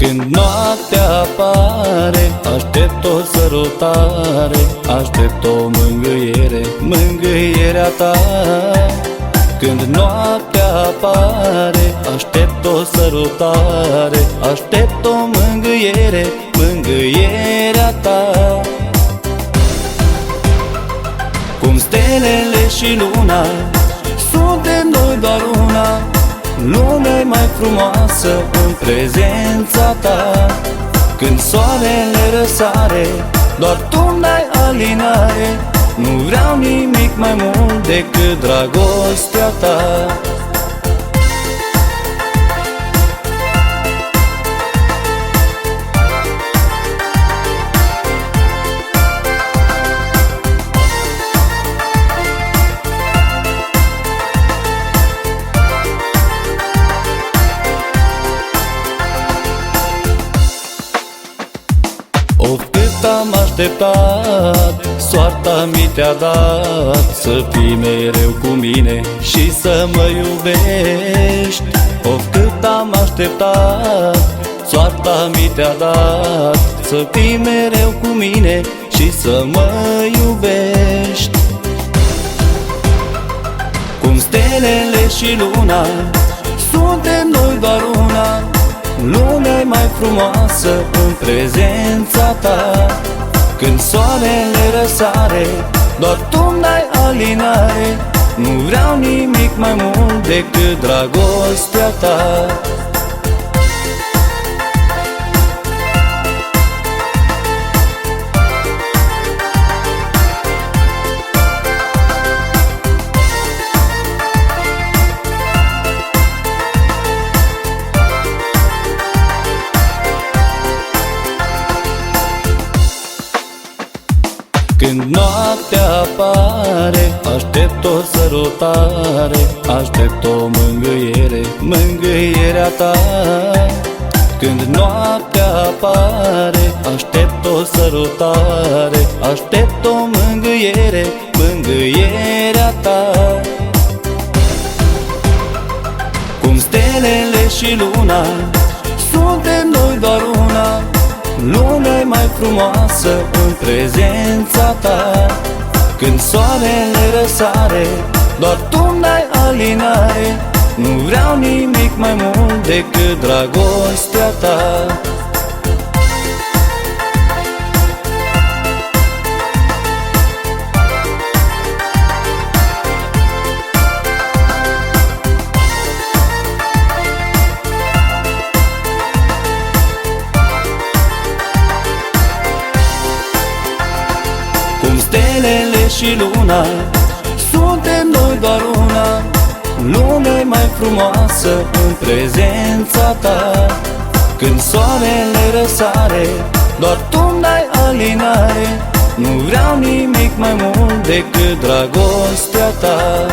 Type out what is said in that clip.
Când noaptea apare, aștept o sărutare, aștept o mângâiere, mângâierea ta. Când noaptea apare, aștept o sărutare, aștept o mângâiere, mângâierea ta. Cum stelele și luna, suntem noi doar una, lumea mai frumoasă în prezența ta. Când soarele răsare, doar tu n-ai alinare, nu vreau nimic mai mult decât dragostea ta. Of, cât am așteptat, soarta mi te-a dat să fii mereu cu mine și să mă iubești. Of, cât am așteptat, soarta mi te-a dat să fii mereu cu mine și să mă iubești. Cum stelele și luna, suntem noi doar una, lumea mai frumoasă în prezența ta. Când soarele răsare, doar tu n-ai alinare, nu vreau nimic mai mult decât dragostea ta. Când noaptea apare, aștept o sărutare, aștept o mângâiere, mângâierea ta. Când noaptea apare, aștept o sărutare, aștept o mângâiere, mângâierea ta. Cum stelele și luna, suntem noi doar una, lumea mai frumoasă în prezența ta. Când soarele răsare, doar tu n-ai alinare, nu vreau nimic mai mult decât dragostea ta. Cum stelele și luna, suntem noi doar una, lumea mai frumoasă în prezența ta. Când soarele răsare, doar tu n-ai alinare, nu vreau nimic mai mult decât dragostea ta.